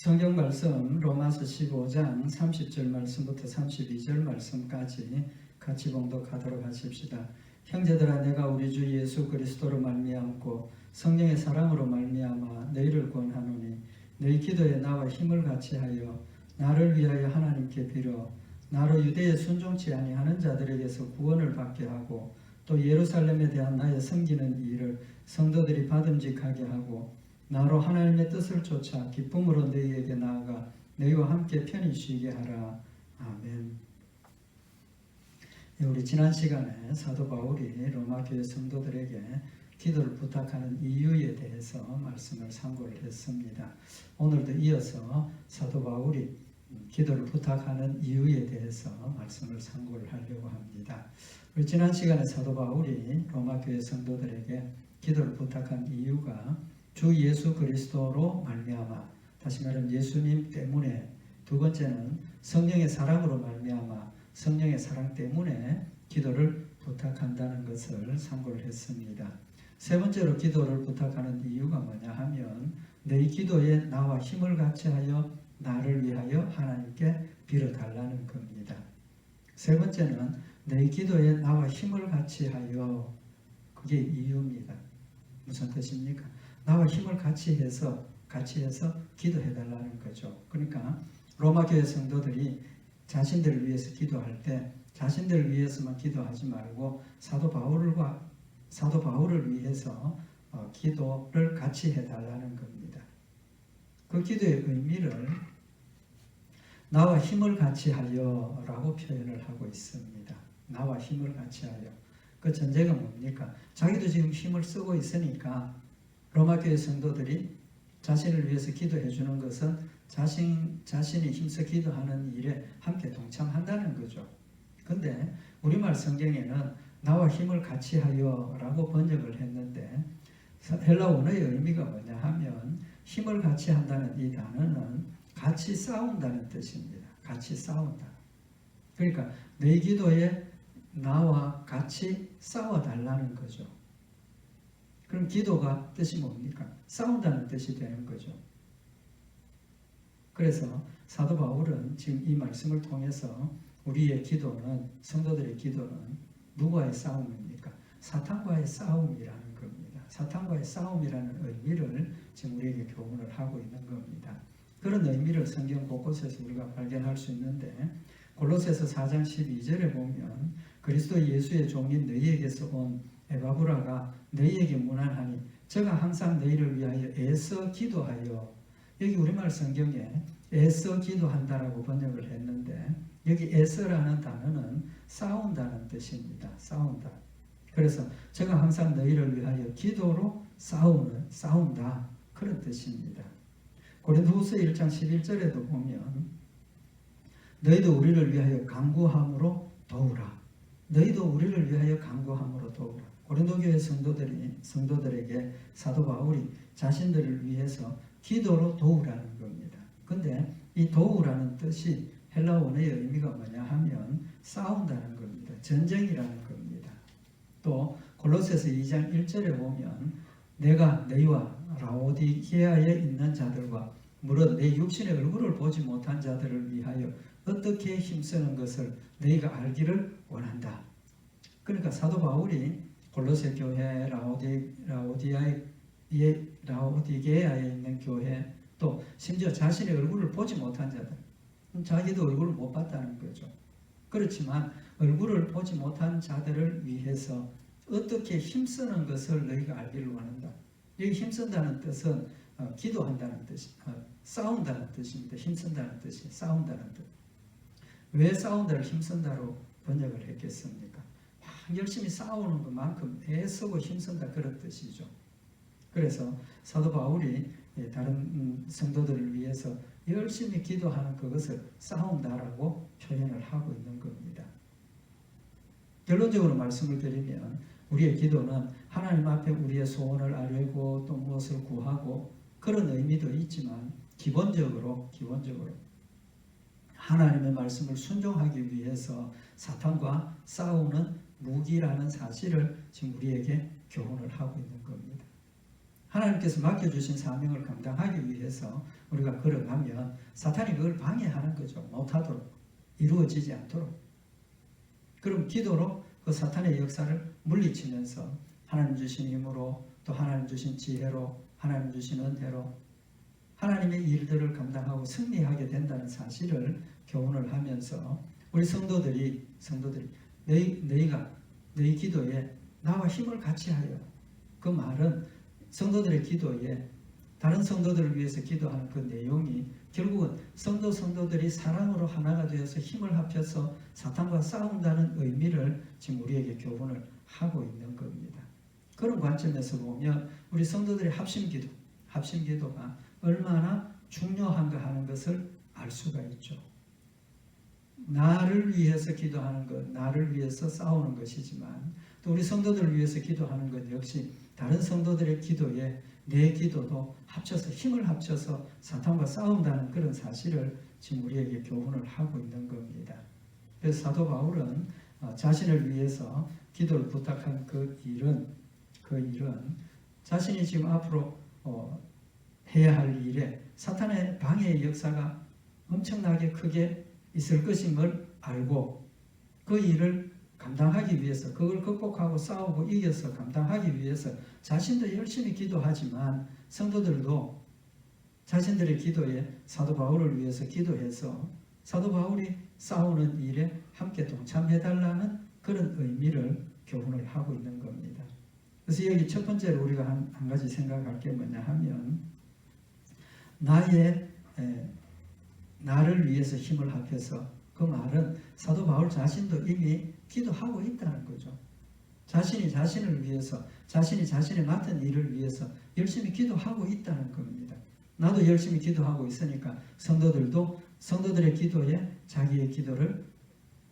성경 말씀 로마서 15장 30절 말씀부터 32절 말씀까지 같이 봉독하도록 하십시다. 형제들아, 내가 우리 주 예수 그리스도로 말미암고 성령의 사랑으로 말미암아 너희를 권하노니 너희 기도에 나와 힘을 같이하여 나를 위하여 하나님께 빌어 나로 유대에 순종치 아니하는 자들에게서 구원을 받게 하고 또 예루살렘에 대한 나의 섬기는 일을 성도들이 받음직하게 하고 나로 하나님의 뜻을 쫓아 기쁨으로 너희에게 나아가 너희와 함께 편히 쉬게 하라. 아멘. 우리 지난 시간에 사도 바울이 로마 교회 성도들에게 기도를 부탁하는 이유에 대해서 말씀을 상고를 했습니다. 오늘도 이어서 사도 바울이 기도를 부탁하는 이유에 대해서 말씀을 상고를 하려고 합니다. 우리 지난 시간에 사도 바울이 로마 교회 성도들에게 기도를 부탁한 이유가 주 예수 그리스도로 말미암아, 다시 말하면 예수님 때문에, 두 번째는 성령의 사랑으로 말미암아 성령의 사랑 때문에 기도를 부탁한다는 것을 상고를 했습니다. 세 번째로 기도를 부탁하는 이유가 뭐냐 하면 너희 기도에 나와 힘을 같이하여 나를 위하여 하나님께 빌어달라는 겁니다. 세 번째는 너희 기도에 나와 힘을 같이하여, 그게 이유입니다. 무슨 뜻입니까? 나와 힘을 같이 해서 기도해달라는 거죠. 그러니까 로마 교회 성도들이 자신들을 위해서 기도할 때 자신들을 위해서만 기도하지 말고 사도 바울을 위해서 기도를 같이 해달라는 겁니다. 그 기도의 의미를 나와 힘을 같이하여 라고 표현을 하고 있습니다. 나와 힘을 같이하여. 그 전제가 뭡니까? 자기도 지금 힘을 쓰고 있으니까 로마 교회 성도들이 자신을 위해서 기도해 주는 것은 자신이 힘써 기도하는 일에 함께 동참한다는 거죠. 근데 우리말 성경에는 나와 힘을 같이 하여 라고 번역을 했는데 헬라 원어의 의미가 뭐냐 하면 힘을 같이 한다는 이 단어는 같이 싸운다는 뜻입니다. 같이 싸운다. 그러니까 내 기도에 나와 같이 싸워달라는 거죠. 그럼 기도가 뜻이 뭡니까? 싸운다는 뜻이 되는 거죠. 그래서 사도 바울은 지금 이 말씀을 통해서 우리의 기도는, 성도들의 기도는 누구와의 싸움입니까? 사탄과의 싸움이라는 겁니다. 사탄과의 싸움이라는 의미를 지금 우리에게 교훈을 하고 있는 겁니다. 그런 의미를 성경 곳곳에서 우리가 발견할 수 있는데 골로새서 4장 12절에 보면 그리스도 예수의 종인 너희에게서 온 에바브라가 너희에게 문안하니 저가 항상 너희를 위하여 애써 기도하여, 여기 우리말 성경에 애써 기도한다라고 번역을 했는데 여기 애써라는 단어는 싸운다는 뜻입니다. 싸운다. 그래서 저가 항상 너희를 위하여 기도로 싸운다, 그런 뜻입니다. 고린도후서 1장 11절에도 보면 너희도 우리를 위하여 간구함으로 도우라. 너희도 우리를 위하여 간구함으로 도우라. 고린도 교회 성도들에게 사도 바울이 자신들을 위해서 기도로 도우라는 겁니다. 근데 이 도우라는 뜻이 헬라 원어의 의미가 뭐냐 하면 싸운다는 겁니다. 전쟁이라는 겁니다. 또 골로새서 2장 1절에 보면 내가 너희와 라오디게아에 있는 자들과 물론 내 육신의 얼굴을 보지 못한 자들을 위하여 어떻게 힘쓰는 것을 너희가 알기를 원한다. 그러니까 사도 바울이 골로새 교회, 라오디게아에 있는 교회, 또 심지어 자신의 얼굴을 보지 못한 자들, 자기도 얼굴을 못 봤다는 거죠. 그렇지만 얼굴을 보지 못한 자들을 위해서 어떻게 힘쓰는 것을 너희가 알기를 원한다. 여기 힘쓴다는 뜻은 기도한다는 뜻이, 싸운다는 뜻입니다. 힘쓴다는 뜻이 싸운다는 뜻. 왜 싸운다를 힘쓴다로 번역을 했겠습니까? 열심히 싸우는 것만큼 애쓰고 힘쓴다, 그런 뜻이죠. 그래서 사도 바울이 다른 성도들을 위해서 열심히 기도하는 그것을 싸운다라고 표현을 하고 있는 겁니다. 결론적으로 말씀을 드리면 우리의 기도는 하나님 앞에 우리의 소원을 아뢰고 또 무엇을 구하고 그런 의미도 있지만 기본적으로 하나님의 말씀을 순종하기 위해서 사탄과 싸우는 무기라는 사실을 지금 우리에게 교훈을 하고 있는 겁니다. 하나님께서 맡겨주신 사명을 감당하기 위해서 우리가 걸어가면 사탄이 그걸 방해하는 거죠. 못하도록, 이루어지지 않도록. 그럼 기도로 그 사탄의 역사를 물리치면서 하나님 주신 힘으로, 또 하나님 주신 지혜로, 하나님 주신 은혜로 하나님의 일들을 감당하고 승리하게 된다는 사실을 교훈을 하면서 우리 성도들이 너희가 너희 기도에 나와 힘을 같이 하여, 그 말은 성도들의 기도에 다른 성도들을 위해서 기도하는 그 내용이 결국은 성도들이 사랑으로 하나가 되어서 힘을 합쳐서 사탄과 싸운다는 의미를 지금 우리에게 교훈을 하고 있는 겁니다. 그런 관점에서 보면 우리 성도들의 합심기도가 얼마나 중요한가 하는 것을 알 수가 있죠. 나를 위해서 기도하는 것, 나를 위해서 싸우는 것이지만 또 우리 성도들을 위해서 기도하는 것 역시 다른 성도들의 기도에 내 기도도 합쳐서 힘을 합쳐서 사탄과 싸운다는 그런 사실을 지금 우리에게 교훈을 하고 있는 겁니다. 그래서 사도 바울은 자신을 위해서 기도를 부탁한 그 일은 자신이 지금 앞으로 해야 할 일에 사탄의 방해의 역사가 엄청나게 크게 있을 것임을 알고 그 일을 감당하기 위해서, 그걸 극복하고 싸우고 이겨서 감당하기 위해서 자신도 열심히 기도하지만 성도들도 자신들의 기도에 사도 바울을 위해서 기도해서 사도 바울이 싸우는 일에 함께 동참해달라는 그런 의미를 교훈을 하고 있는 겁니다. 그래서 여기 첫 번째로 우리가 한 가지 생각할 게 뭐냐 하면 나를 위해서 힘을 합해서, 그 말은 사도 바울 자신도 이미 기도하고 있다는 거죠. 자신이 자신을 위해서, 자신이 자신의 맡은 일을 위해서 열심히 기도하고 있다는 겁니다. 나도 열심히 기도하고 있으니까 성도들도 성도들의 기도에 자기의 기도를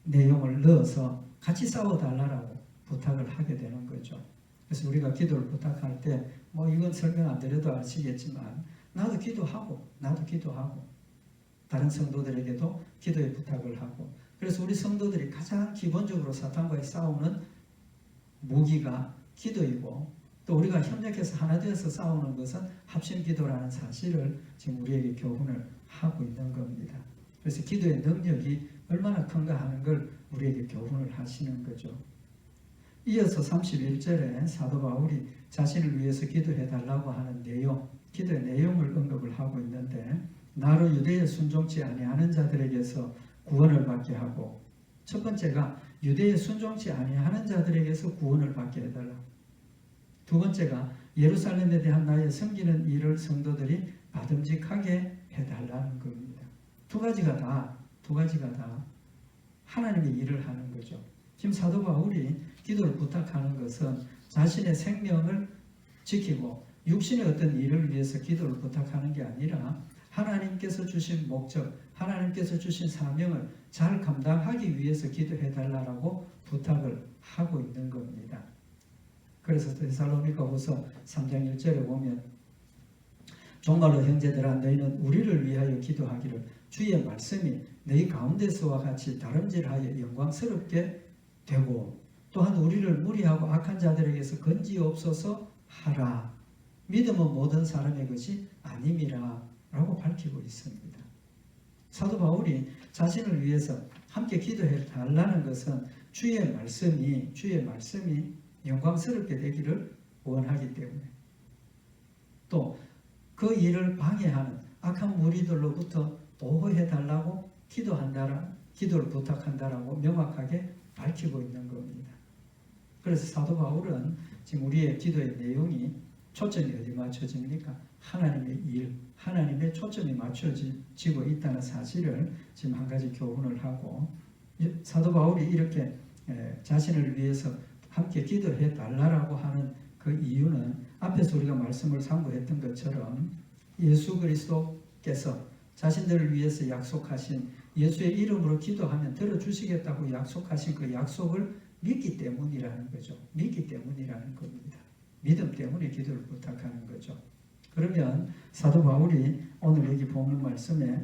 내용을 넣어서 같이 싸워달라고 부탁을 하게 되는 거죠. 그래서 우리가 기도를 부탁할 때 이건 설명 안 드려도 아시겠지만 나도 기도하고 다른 성도들에게도 기도의 부탁을 하고, 그래서 우리 성도들이 가장 기본적으로 사탄과의 싸우는 무기가 기도이고, 또 우리가 협력해서 하나 되어서 싸우는 것은 합심기도라는 사실을 지금 우리에게 교훈을 하고 있는 겁니다. 그래서 기도의 능력이 얼마나 큰가 하는 걸 우리에게 교훈을 하시는 거죠. 이어서 31절에 사도 바울이 자신을 위해서 기도해 달라고 하는 내용, 기도의 내용을 언급을 하고 있는데, 나로 유대에 순종치 아니하는 자들에게서 구원을 받게 하고, 첫 번째가 유대에 순종치 아니하는 자들에게서 구원을 받게 해달라. 두 번째가 예루살렘에 대한 나의 섬기는 일을 성도들이 받음직하게 해달라는 겁니다. 두 가지가 다 하나님의 일을 하는 거죠. 지금 사도 바울이 기도를 부탁하는 것은 자신의 생명을 지키고 육신의 어떤 일을 위해서 기도를 부탁하는 게 아니라 하나님께서 주신 목적, 하나님께서 주신 사명을 잘 감당하기 위해서 기도해달라고 부탁을 하고 있는 겁니다. 그래서 데살로니가후서 3장 1절에 보면 정말로 형제들아 너희는 우리를 위하여 기도하기를 주의 말씀이 너희 가운데서와 같이 다름질하여 영광스럽게 되고 또한 우리를 무리하고 악한 자들에게서 건지옵소서 하라. 믿음은 모든 사람의 것이 아님이라 라고 밝히고 있습니다. 사도 바울이 자신을 위해서 함께 기도해 달라는 것은 주의 말씀이 영광스럽게 되기를 원하기 때문에, 또 그 일을 방해하는 악한 무리들로부터 보호해 달라고 기도를 부탁한다라고 명확하게 밝히고 있는 겁니다. 그래서 사도 바울은 지금 우리의 기도의 내용이 초점이 어디 맞춰집니까? 하나님의 일, 하나님의 초점이 맞춰지고 있다는 사실을 지금 한 가지 교훈을 하고, 사도 바울이 이렇게 자신을 위해서 함께 기도해 달라고 하는 그 이유는 앞에서 우리가 말씀을 상고했던 것처럼 예수 그리스도께서 자신들을 위해서 약속하신, 예수의 이름으로 기도하면 들어주시겠다고 약속하신 그 약속을 믿기 때문이라는 거죠. 믿기 때문이라는 겁니다. 믿음 때문에 기도를 부탁하는 거죠. 그러면 사도 바울이 오늘 여기 본문 말씀에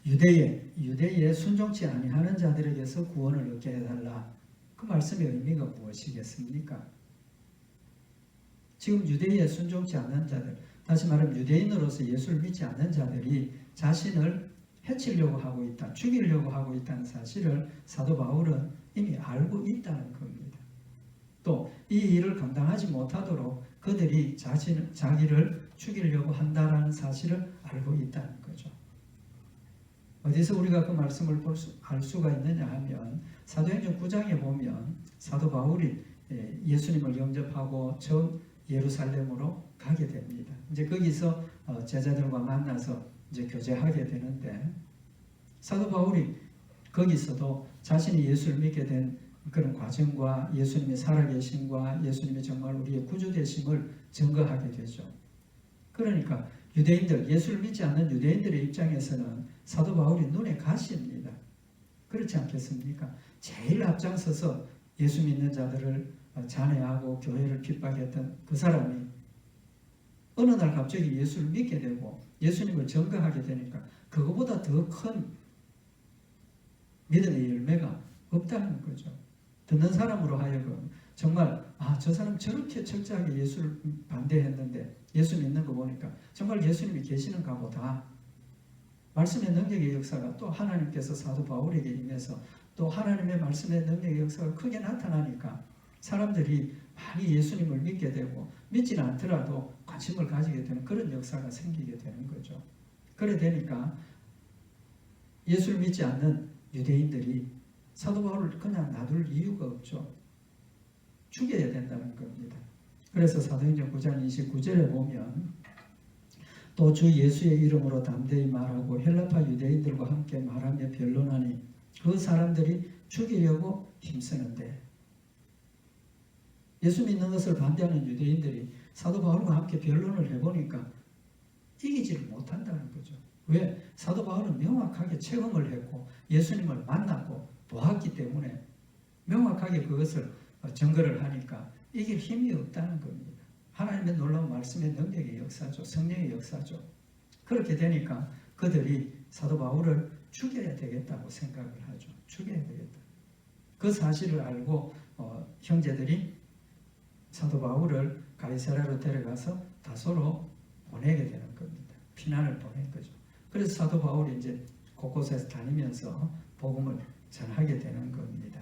유대에 순종치 아니하는 자들에게서 구원을 얻게 해달라. 그 말씀의 의미가 무엇이겠습니까? 지금 유대에 순종치 않는 자들, 다시 말하면 유대인으로서 예수를 믿지 않는 자들이 자신을 해치려고 하고 있다, 죽이려고 하고 있다는 사실을 사도 바울은 이미 알고 있다는 겁니다. 또 이 일을 감당하지 못하도록 그들이 자기를 죽이려고 한다는 사실을 알고 있다는 거죠. 어디서 우리가 그 말씀을 알 수가 있느냐 하면 사도행전 9장에 보면 사도 바울이 예수님을 영접하고 처음 예루살렘으로 가게 됩니다. 이제 거기서 제자들과 만나서 이제 교제하게 되는데, 사도 바울이 거기서도 자신이 예수를 믿게 된 그런 과정과 예수님의 살아계심과 예수님의 정말 우리의 구주되심을 증거하게 되죠. 그러니까 유대인들, 예수를 믿지 않는 유대인들의 입장에서는 사도 바울이 눈에 가시입니다. 그렇지 않겠습니까? 제일 앞장서서 예수 믿는 자들을 잔해하고 교회를 핍박했던 그 사람이 어느 날 갑자기 예수를 믿게 되고 예수님을 증거하게 되니까 그거보다 더 큰 믿음의 열매가 없다는 거죠. 듣는 사람으로 하여금 정말 저 사람 저렇게 철저하게 예수를 반대했는데 예수 믿는 거 보니까 정말 예수님이 계시는가 보다. 말씀의 능력의 역사가 또 하나님께서 사도 바울에게 임해서 또 하나님의 말씀의 능력의 역사가 크게 나타나니까 사람들이 많이 예수님을 믿게 되고 믿지는 않더라도 관심을 가지게 되는 그런 역사가 생기게 되는 거죠. 그래 되니까 예수를 믿지 않는 유대인들이 사도 바울을 그냥 놔둘 이유가 없죠. 죽여야 된다는 겁니다. 그래서 사도행전 9장 29절에 보면 또 주 예수의 이름으로 담대히 말하고 헬라파 유대인들과 함께 말하며 변론하니 그 사람들이 죽이려고 힘쓰는데, 예수 믿는 것을 반대하는 유대인들이 사도 바울과 함께 변론을 해보니까 이기지를 못한다는 거죠. 왜? 사도 바울은 명확하게 체험을 했고 예수님을 만났고 보았기 때문에 명확하게 그것을 증거를 하니까 이길 힘이 없다는 겁니다. 하나님의 놀라운 말씀의 능력의 역사죠. 성령의 역사죠. 그렇게 되니까 그들이 사도 바울을 죽여야 되겠다고 생각을 하죠. 죽여야 되겠다. 그 사실을 알고 형제들이 사도 바울을 가이사랴로 데려가서 다소로 보내게 되는 겁니다. 피난을 보낸 거죠. 그래서 사도 바울이 이제 곳곳에서 다니면서 복음을 전하게 되는 겁니다.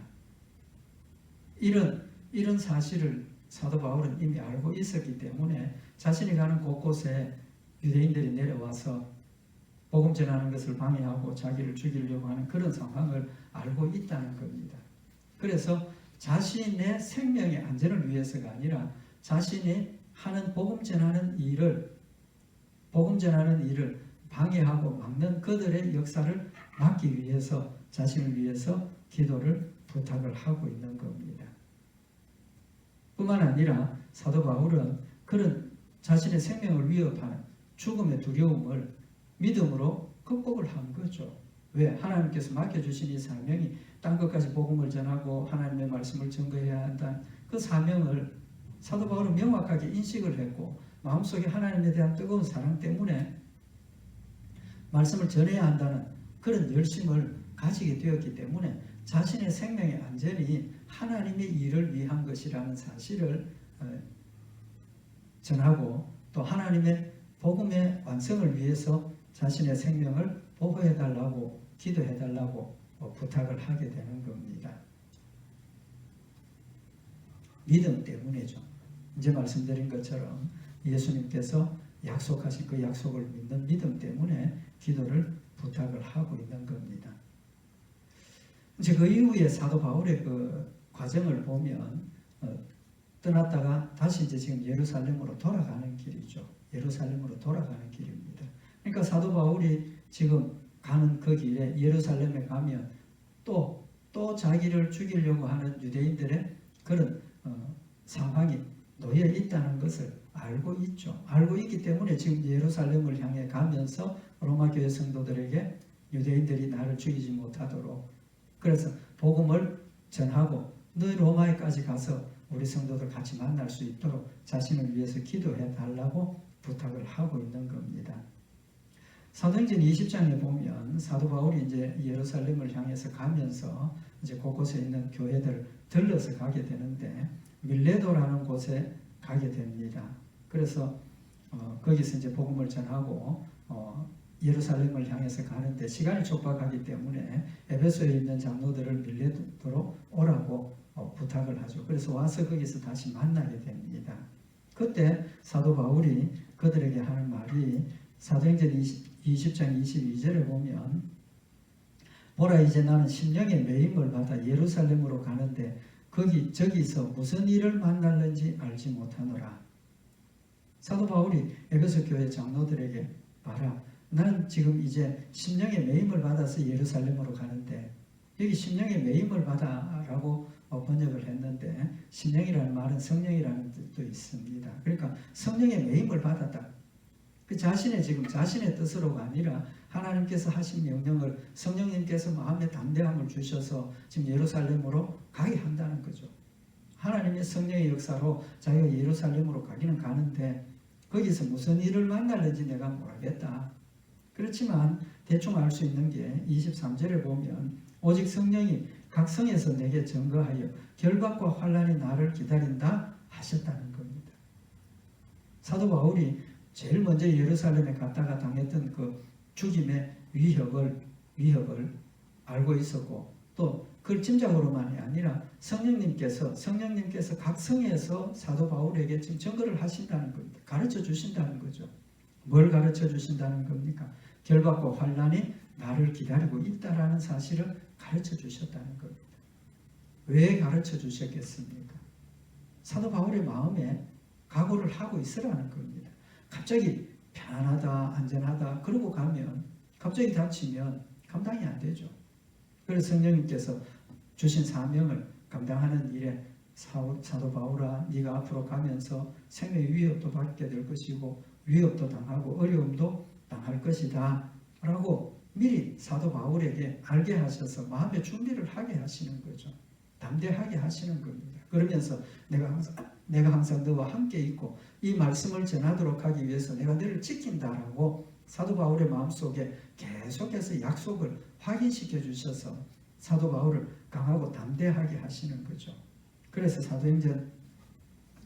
이런 사실을 사도 바울은 이미 알고 있었기 때문에 자신이 가는 곳곳에 유대인들이 내려와서 복음 전하는 것을 방해하고 자기를 죽이려고 하는 그런 상황을 알고 있다는 겁니다. 그래서 자신의 생명의 안전을 위해서가 아니라 자신이 하는 복음 전하는 일을 방해하고 막는 그들의 역사를 막기 위해서 자신을 위해서 기도를 부탁을 하고 있는 겁니다. 뿐만 아니라 사도 바울은 그런 자신의 생명을 위협하는 죽음의 두려움을 믿음으로 극복을 한 거죠. 왜? 하나님께서 맡겨주신 이 사명이 딴 것까지 복음을 전하고 하나님의 말씀을 증거해야 한다는 그 사명을 사도 바울은 명확하게 인식을 했고 마음속에 하나님에 대한 뜨거운 사랑 때문에 말씀을 전해야 한다는 그런 열심을 가지게 되었기 때문에 자신의 생명의 안전이 하나님의 일을 위한 것이라는 사실을 전하고 또 하나님의 복음의 완성을 위해서 자신의 생명을 보호해달라고 기도해달라고 부탁을 하게 되는 겁니다. 믿음 때문이죠. 이제 말씀드린 것처럼 예수님께서 약속하신 그 약속을 믿는 믿음 때문에 기도를 부탁을 하고 있는 겁니다. 이제 그 이후에 사도 바울의 그 과정을 보면 떠났다가 다시 이제 지금 예루살렘으로 돌아가는 길이죠. 예루살렘으로 돌아가는 길입니다. 그러니까 사도 바울이 지금 가는 그 길에 예루살렘에 가면 또 자기를 죽이려고 하는 유대인들의 그런 상황이 놓여 있다는 것을 알고 있죠. 알고 있기 때문에 지금 예루살렘을 향해 가면서 로마 교회 성도들에게 유대인들이 나를 죽이지 못하도록 그래서 복음을 전하고 너희 로마에까지 가서 우리 성도들 같이 만날 수 있도록 자신을 위해서 기도해 달라고 부탁을 하고 있는 겁니다. 사도행전 20장에 보면 사도 바울이 이제 예루살렘을 향해서 가면서 이제 곳곳에 있는 교회들 들러서 가게 되는데 밀레도라는 곳에 가게 됩니다. 그래서 거기서 이제 복음을 전하고 예루살렘을 향해서 가는데 시간이 촉박하기 때문에 에베소에 있는 장로들을 밀레도로 오라고 부탁을 하죠. 그래서 와서 거기서 다시 만나게 됩니다. 그때 사도 바울이 그들에게 하는 말이 사도행전 20장 22절에 보면 보라 이제 나는 심령의 매임을 받아 예루살렘으로 가는데 저기서 무슨 일을 만날는지 알지 못하노라. 사도 바울이 에베소 교회 장로들에게 봐라. 나는 지금 이제 심령의 매임을 받아서 예루살렘으로 가는데 여기 심령의 매임을 받아라고 번역을 했는데 심령이라는 말은 성령이라는 뜻도 있습니다. 그러니까 성령의 매임을 받았다. 그 지금 자신의 뜻으로가 아니라 하나님께서 하신 명령을 성령님께서 마음에 담대함을 주셔서 지금 예루살렘으로 가게 한다는 거죠. 하나님의 성령의 역사로 자기가 예루살렘으로 가기는 가는데 거기서 무슨 일을 만날는지 내가 모르겠다. 그렇지만 대충 알 수 있는 게 23절에 보면 오직 성령이 각 성에서 내게 증거하여 결박과 환난이 나를 기다린다 하셨다는 겁니다. 사도 바울이 제일 먼저 예루살렘에 갔다가 당했던 그 죽임의 위협을 알고 있었고 또 그걸 짐작으로만이 아니라 성령님께서 각 성에서 사도 바울에게 지금 증거를 하신다는 겁니다. 가르쳐 주신다는 거죠. 뭘 가르쳐 주신다는 겁니까? 결박과 환난이 나를 기다리고 있다라는 사실을 가르쳐 주셨다는 겁니다. 왜 가르쳐 주셨겠습니까? 사도 바울의 마음에 각오를 하고 있으라는 겁니다. 갑자기 편안하다, 안전하다 그러고 가면 갑자기 다치면 감당이 안 되죠. 그래서 성령님께서 주신 사명을 감당하는 일에 사도 바울아 네가 앞으로 가면서 생명의 위협도 받게 될 것이고 위협도 당하고 어려움도 당할 것이다 라고 미리 사도 바울에게 알게 하셔서 마음의 준비를 하게 하시는 거죠. 담대하게 하시는 겁니다. 그러면서 내가 항상 너와 함께 있고 이 말씀을 전하도록 하기 위해서 내가 너를 지킨다라고 사도 바울의 마음속에 계속해서 약속을 확인시켜 주셔서 사도 바울을 강하고 담대하게 하시는 거죠. 그래서 사도행전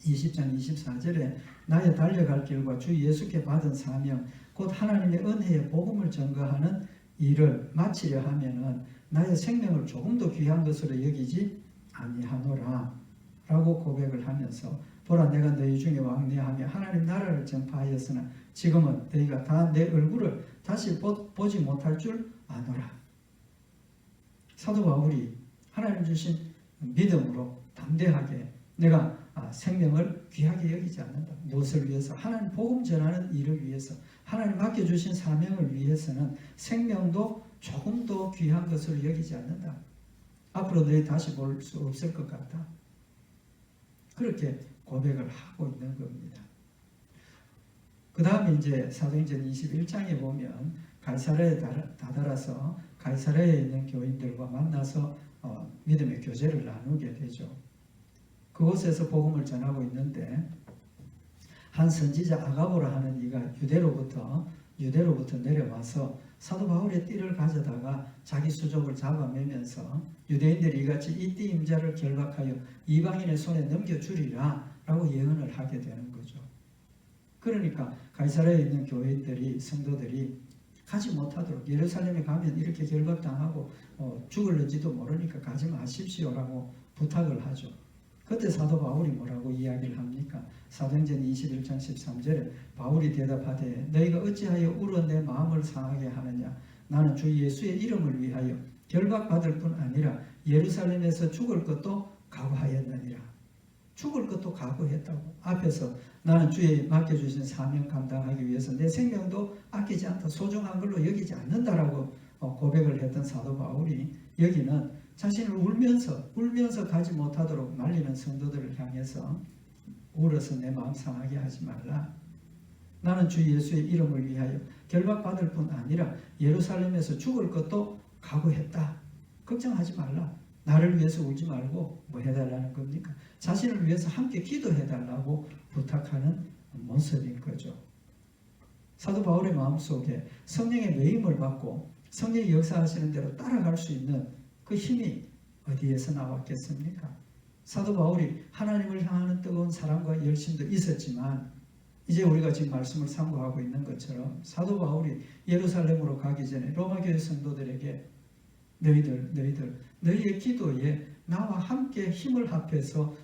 20장 24절에 나의 달려갈 길과 주 예수께 받은 사명 곧 하나님의 은혜의 복음을 전거하는 일을 마치려 하면은 나의 생명을 조금도 귀한 것으로 여기지 아니하노라 라고 고백을 하면서 보라 내가 너희 중에 왕래하며 하나님 나라를 전파하였으나 지금은 너희가 다 내 얼굴을 다시 보지 못할 줄 아노라. 사도 바울이 하나님 주신 믿음으로 담대하게 내가 생명을 귀하게 여기지 않는다. 무엇을 위해서? 하나님 복음 전하는 일을 위해서 하나님 맡겨주신 사명을 위해서는 생명도 조금도 귀한 것으로 여기지 않는다. 앞으로 너희 다시 볼 수 없을 것 같다. 그렇게 고백을 하고 있는 겁니다. 그 다음에 이제 사도행전 21장에 보면 가이사랴에 다다라서 가이사랴에 있는 교인들과 만나서 믿음의 교제를 나누게 되죠. 그곳에서 복음을 전하고 있는데 한 선지자 아가보라 하는 이가 유대로부터 내려와서 사도 바울의 띠를 가져다가 자기 수족을 잡아매면서 유대인들이 이같이 이 띠 임자를 결박하여 이방인의 손에 넘겨주리라 라고 예언을 하게 되는 거죠. 그러니까 가이사랴에 있는 교회들이 성도들이 가지 못하도록 예루살렘에 가면 이렇게 결박당하고 죽을는지도 모르니까 가지 마십시오라고 부탁을 하죠. 그때 사도 바울이 뭐라고 이야기를 합니까? 사도행전 21장 13절에 바울이 대답하되 너희가 어찌하여 울어 내 마음을 상하게 하느냐 나는 주 예수의 이름을 위하여 결박받을 뿐 아니라 예루살렘에서 죽을 것도 각오하였느니라. 죽을 것도 각오했다고. 앞에서 나는 주의 맡겨주신 사명 감당하기 위해서 내 생명도 아끼지 않다. 소중한 걸로 여기지 않는다라고 고백을 했던 사도 바울이 여기는 자신을 울면서 가지 못하도록 말리는 성도들을 향해서 울어서 내 마음 상하게 하지 말라. 나는 주 예수의 이름을 위하여 결박받을 뿐 아니라 예루살렘에서 죽을 것도 각오했다. 걱정하지 말라. 나를 위해서 울지 말고 뭐 해달라는 겁니까? 자신을 위해서 함께 기도해달라고 부탁하는 모습인 거죠. 사도 바울의 마음속에 성령의 매임을 받고 성령이 역사하시는 대로 따라갈 수 있는 그 힘이 어디에서 나왔겠습니까? 사도 바울이 하나님을 향하는 뜨거운 사랑과 열심도 있었지만 이제 우리가 지금 말씀을 상고하고 있는 것처럼 사도 바울이 예루살렘으로 가기 전에 로마 교회 성도들에게 너희의 기도에 나와 함께 힘을 합해서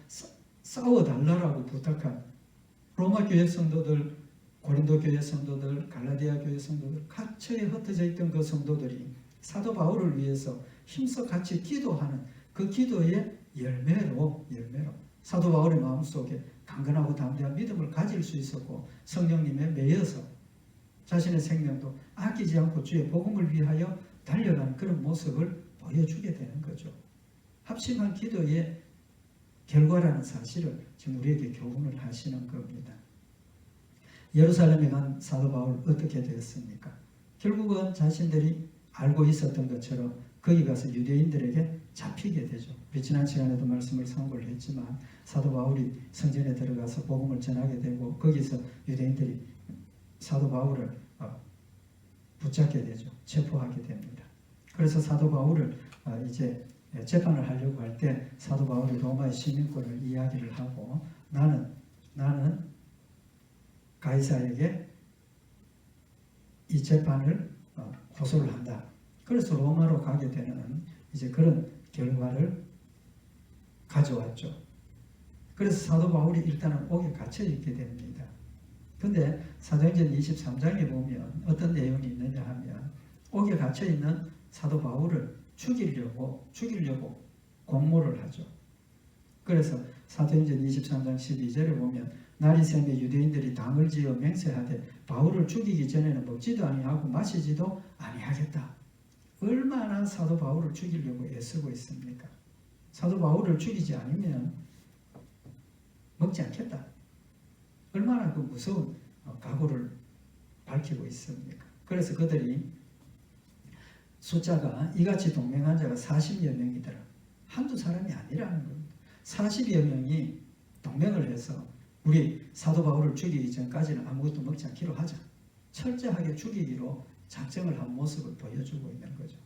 싸워달라고 부탁한 로마 교회 성도들, 고린도 교회 성도들, 갈라디아 교회 성도들, 각처에 흩어져 있던 그 성도들이 사도 바울을 위해서 힘써 같이 기도하는 그 기도의 열매로 사도 바울의 마음속에 강건하고 담대한 믿음을 가질 수 있었고 성령님에 매여서 자신의 생명도 아끼지 않고 주의 복음을 위하여 달려가는 그런 모습을 보여주게 되는 거죠. 합심한 기도의 결과라는 사실을 지금 우리에게 교훈을 하시는 겁니다. 예루살렘에 간 사도 바울 어떻게 되었습니까? 결국은 자신들이 알고 있었던 것처럼 거기 가서 유대인들에게 잡히게 되죠. 우리 지난 시간에도 말씀을 상고를 했지만 사도 바울이 성전에 들어가서 복음을 전하게 되고 거기서 유대인들이 사도 바울을 붙잡게 되죠. 체포하게 됩니다. 그래서 사도 바울을 이제 재판을 하려고 할 때 사도 바울이 로마의 시민권을 이야기를 하고 나는 가이사에게 이 재판을 고소를 한다. 그래서 로마로 가게 되는 이제 그런 결과를 가져왔죠. 그래서 사도 바울이 일단은 옥에 갇혀 있게 됩니다. 근데 사도행전 23장에 보면 어떤 내용이 있느냐 하면 옥에 갇혀 있는 사도 바울을 죽이려고 공모를 하죠. 그래서 사도행전 23장 12절에 보면 날이 새며 유대인들이 당을 지어 맹세하되 바울을 죽이기 전에는 먹지도 아니하고 마시지도 아니하겠다. 얼마나 사도 바울을 죽이려고 애쓰고 있습니까? 사도 바울을 죽이지 않으면 먹지 않겠다. 얼마나 그 무서운 각오를 밝히고 있습니까? 그래서 그들이 숫자가 이같이 동맹한 자가 40여 명이더라. 한두 사람이 아니라는 겁니다. 40여 명이 동맹을 해서 우리 사도 바울을 죽이기 전까지는 아무것도 먹지 않기로 하자. 철저하게 죽이기로 작정을 한 모습을 보여주고 있는 거죠.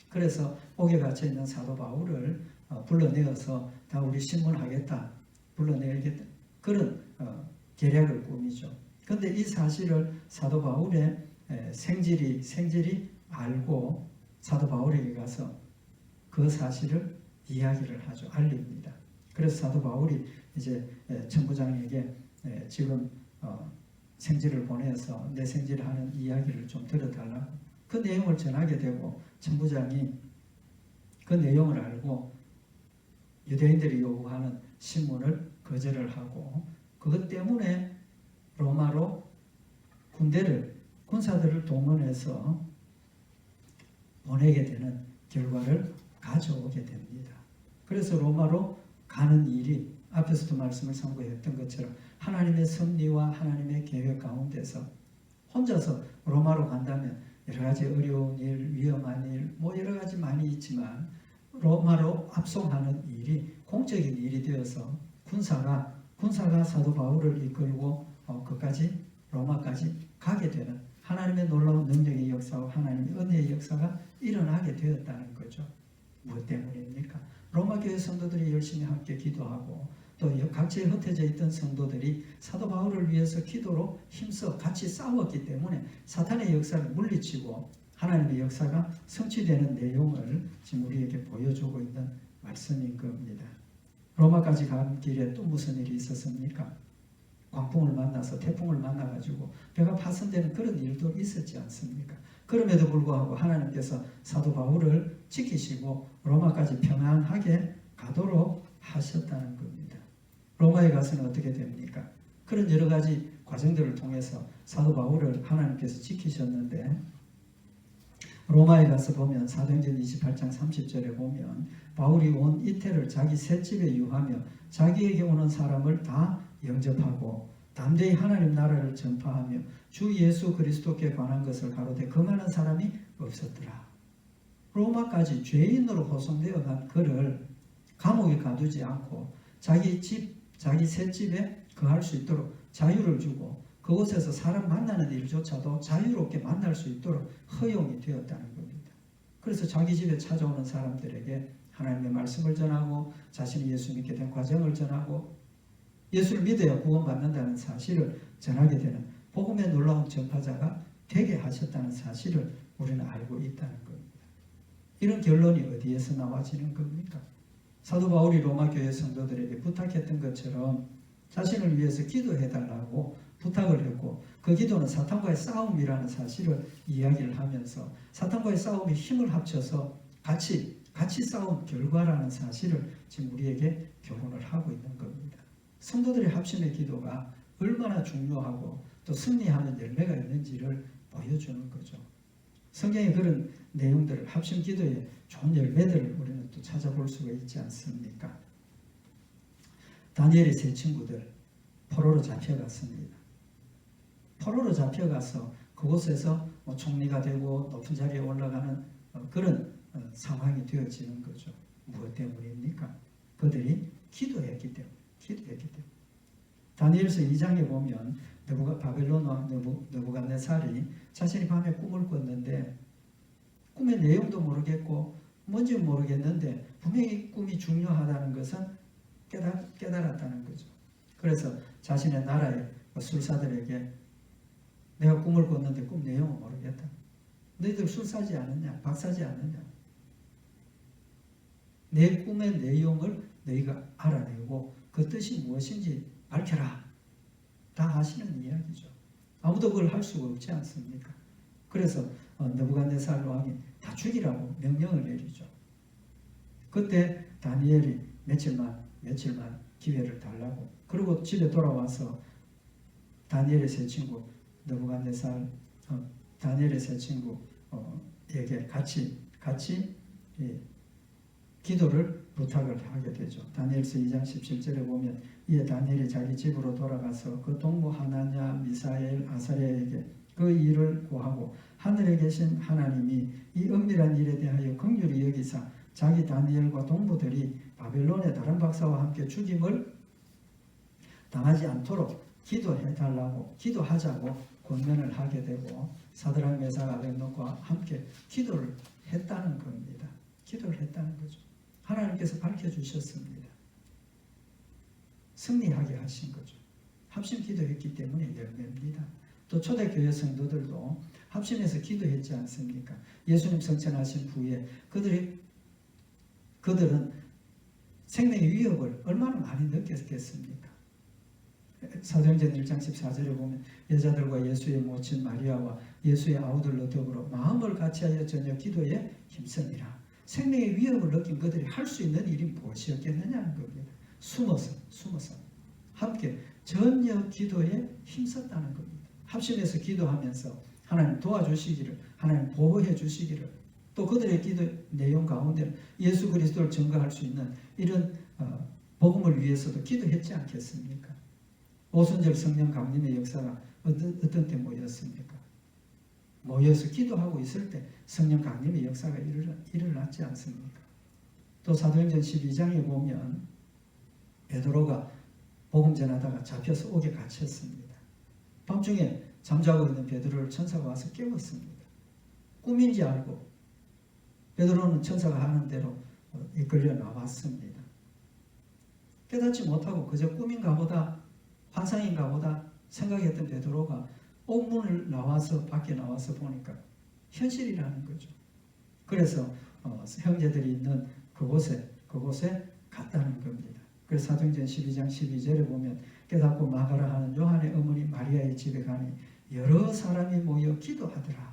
그래서 옥에 갇혀 있는 사도 바울을 불러내어서 다 우리 신문하겠다. 불러내겠다. 그런 계략을 꾸미죠. 그런데 이 사실을 사도 바울의 생질이 알고 사도 바울에게 가서 그 사실을 이야기를 하죠. 알립니다. 그래서 사도 바울이 이제 천부장에게 지금 생지를 보내서 내 생지를 하는 이야기를 좀 들어달라고 그 내용을 전하게 되고 천부장이 그 내용을 알고 유대인들이 요구하는 신문을 거절을 하고 그것 때문에 로마로 군사들을 동원해서 보내게 되는 결과를 가져오게 됩니다. 그래서 로마로 가는 일이 앞에서도 말씀을 상고했던 것처럼 하나님의 섭리와 하나님의 계획 가운데서 혼자서 로마로 간다면 여러 가지 어려운 일, 위험한 일, 여러 가지 많이 있지만 로마로 압송하는 일이 공적인 일이 되어서 군사가 사도 바울을 이끌고 그까지 로마까지 가게 되는 하나님의 놀라운 능력의 역사와 하나님의 은혜의 역사가 일어나게 되었다는 거죠. 무엇 때문입니까? 로마 교회 성도들이 열심히 함께 기도하고 또 각지에 흩어져 있던 성도들이 사도 바울을 위해서 기도로 힘써 같이 싸웠기 때문에 사탄의 역사를 물리치고 하나님의 역사가 성취되는 내용을 지금 우리에게 보여주고 있는 말씀인 겁니다. 로마까지 간 길에 또 무슨 일이 있었습니까? 광풍을 만나서 태풍을 만나가지고 배가 파손되는 그런 일도 있었지 않습니까? 그럼에도 불구하고 하나님께서 사도 바울을 지키시고 로마까지 평안하게 가도록 하셨다는 겁니다. 로마에 가서는 어떻게 됩니까? 그런 여러 가지 과정들을 통해서 사도 바울을 하나님께서 지키셨는데 로마에 가서 보면 사도행전 28장 30절에 보면 바울이 온 이태를 자기 셋집에 유하며 자기에게 오는 사람을 다 영접하고 담대히 하나님 나라를 전파하며 주 예수 그리스도께 관한 것을 가로되 금하는 사람이 없었더라. 로마까지 죄인으로 호송되어 간 그를 감옥에 가두지 않고 자기 집, 자기 셋집에 거할 수 있도록 자유를 주고 그곳에서 사람 만나는 일조차도 자유롭게 만날 수 있도록 허용이 되었다는 겁니다. 그래서 자기 집에 찾아오는 사람들에게 하나님의 말씀을 전하고 자신이 예수 믿게 된 과정을 전하고 예수를 믿어야 구원받는다는 사실을 전하게 되는 복음의 놀라운 전파자가 되게 하셨다는 사실을 우리는 알고 있다는 겁니다. 이런 결론이 어디에서 나와지는 겁니까? 사도 바울이 로마 교회 성도들에게 부탁했던 것처럼 자신을 위해서 기도해달라고 부탁을 했고 그 기도는 사탄과의 싸움이라는 사실을 이야기를 하면서 사탄과의 싸움이 힘을 합쳐서 같이 싸운 결과라는 사실을 지금 우리에게 교훈을 하고 있는 겁니다. 성도들의 합심의 기도가 얼마나 중요하고 또 승리하는 열매가 있는지를 보여주는 거죠. 성경에 그런 내용들을 합심 기도의 좋은 열매들을 우리는 또 찾아볼 수가 있지 않습니까? 다니엘의 세 친구들 포로로 잡혀갔습니다. 포로로 잡혀가서 그곳에서 총리가 되고 높은 자리에 올라가는 그런 상황이 되어지는 거죠. 무엇 때문입니까? 그들이 기도했기 때문에. 다니엘서 2장에 보면 바벨론 왕 느부갓네살이 자신이 밤에 꿈을 꿨는데 꿈의 내용도 모르겠고 뭔지 모르겠는데 분명히 꿈이 중요하다는 것은 깨달았다는 거죠. 그래서 자신의 나라의 술사들에게 내가 꿈을 꿨는데 꿈 내용은 모르겠다. 너희들 술 사지 않느냐? 박 사지 않느냐? 내 꿈의 내용을 너희가 알아내고 그 뜻이 무엇인지 밝혀라. 다 하시는 이야기죠. 아무도 그걸 할 수가 없지 않습니까? 그래서 느부갓네살 왕이 다 죽이라고 명령을 내리죠. 그때 다니엘이 며칠만 기회를 달라고 그리고 집에 돌아와서 다니엘의 세 친구 다니엘의 세 친구에게 같이 기도를 부탁을 하게 되죠. 다니엘서 2장 17절에 보면 이에 다니엘이 자기 집으로 돌아가서 그 동무 하나냐 미사엘 아사랴에게 그 일을 고하고 하늘에 계신 하나님이 이 은밀한 일에 대하여 긍휼히 여기사 자기 다니엘과 동무들이 바벨론의 다른 박사와 함께 죽임을 당하지 않도록 기도하자고 권면을 하게 되고 사드락 메삭 아벳노고와 함께 기도를 했다는 겁니다. 기도를 했다는 거죠. 하나님께서 밝혀주셨습니다. 승리하게 하신 거죠. 합심 기도했기 때문에 열매입니다. 또 초대교회 성도들도 합심해서 기도했지 않습니까? 예수님 성천하신 후에 그들은 생명의 위협을 얼마나 많이 느꼈겠습니까? 사도행전 1장 14절에 보면 여자들과 예수의 모친 마리아와 예수의 아우들로 더불어 마음을 같이하여 저녁 기도에 힘쓰니라. 생명의 위협을 느낀 그들이 할 수 있는 일이 무엇이었겠느냐는 겁니다. 숨어서 함께 전혀 기도에 힘썼다는 겁니다. 합심해서 기도하면서 하나님 도와주시기를, 하나님 보호해 주시기를, 또 그들의 기도 내용 가운데 예수 그리스도를 증거할 수 있는 이런 복음을 위해서도 기도했지 않겠습니까? 오순절 성령 강림의 역사가 어떤 때 모였습니까? 모여서 기도하고 있을 때 성령 강림의 역사가 일어났지 않습니까? 또 사도행전 12장에 보면 베드로가 복음 전하다가 잡혀서 옥에 갇혔습니다. 밤중에 잠자고 있는 베드로를 천사가 와서 깨웠습니다. 꿈인지 알고 베드로는 천사가 하는 대로 이끌려 나왔습니다. 깨닫지 못하고 그저 꿈인가 보다 환상인가 보다 생각했던 베드로가 옥문을 밖에 나와서 보니까 현실이라는 거죠. 그래서 형제들이 있는 그곳에 갔다는 겁니다. 그래서 사도행전 12장 12절에 보면 깨닫고 마가라 하는 요한의 어머니 마리아의 집에 가니 여러 사람이 모여 기도하더라.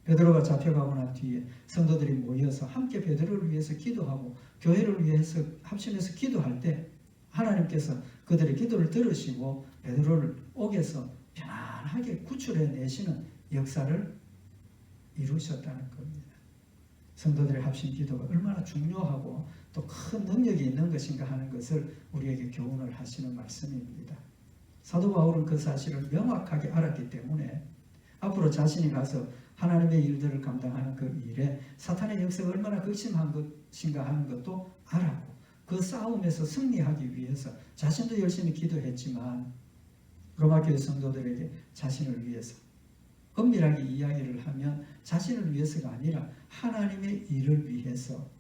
베드로가 잡혀가고 난 뒤에 성도들이 모여서 함께 베드로를 위해서 기도하고 교회를 위해서 합심해서 기도할 때 하나님께서 그들의 기도를 들으시고 베드로를 옥에서 편안하게 구출해 내시는 역사를 이루셨다는 겁니다. 성도들의 합심 기도가 얼마나 중요하고 또 큰 능력이 있는 것인가 하는 것을 우리에게 교훈을 하시는 말씀입니다. 사도 바울은 그 사실을 명확하게 알았기 때문에 앞으로 자신이 가서 하나님의 일들을 감당하는 그 일에 사탄의 역사가 얼마나 극심한 것인가 하는 것도 알았고 그 싸움에서 승리하기 위해서 자신도 열심히 기도했지만 로마교회 성도들에게 자신을 위해서 엄밀하게 이야기를 하면 자신을 위해서가 아니라 하나님의 일을 위해서,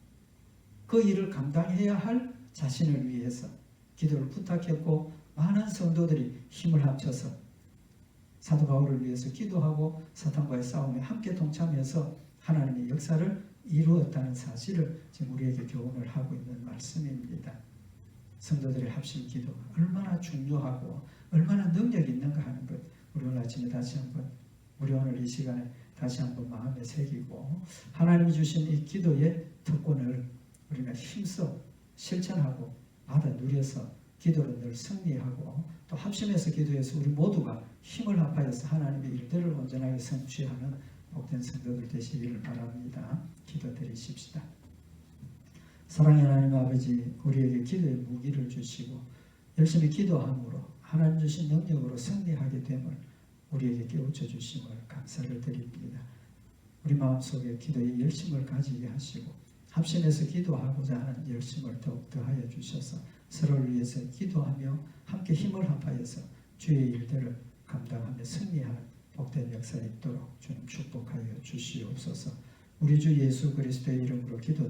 그 일을 감당해야 할 자신을 위해서 기도를 부탁했고, 많은 성도들이 힘을 합쳐서 사도 바울을 위해서 기도하고 사탄과의 싸움에 함께 동참해서 하나님의 역사를 이루었다는 사실을 지금 우리에게 교훈을 하고 있는 말씀입니다. 성도들의 합심 기도가 얼마나 중요하고 얼마나 능력이 있는가 하는 것, 우리 오늘 아침에 다시 한번, 우리 오늘 이 시간에 다시 한번 마음에 새기고, 하나님이 주신 이 기도의 특권을 우리가 힘써 실천하고 받아 누려서 기도로 늘 승리하고, 또 합심해서 기도해서 우리 모두가 힘을 합하여서 하나님의 일들을 온전하게 성취하는 복된 성도들 되시기를 바랍니다. 기도드리십시다. 사랑의 하나님 아버지, 우리에게 기도의 무기를 주시고 열심히 기도함으로 하나님 주신 능력으로 승리하게 됨을 우리에게 깨우쳐 주심을 감사를 드립니다. 우리 마음속에 기도의 열심을 가지게 하시고 합심해서 기도하고자 하는 열심을 더욱 더하여 주셔서 서로를 위해서 기도하며 함께 힘을 합하여서 주의 일들을 감당하며 승리하는 복된 역사가 있도록 주님 축복하여 주시옵소서. 우리 주 예수 그리스도의 이름으로 기도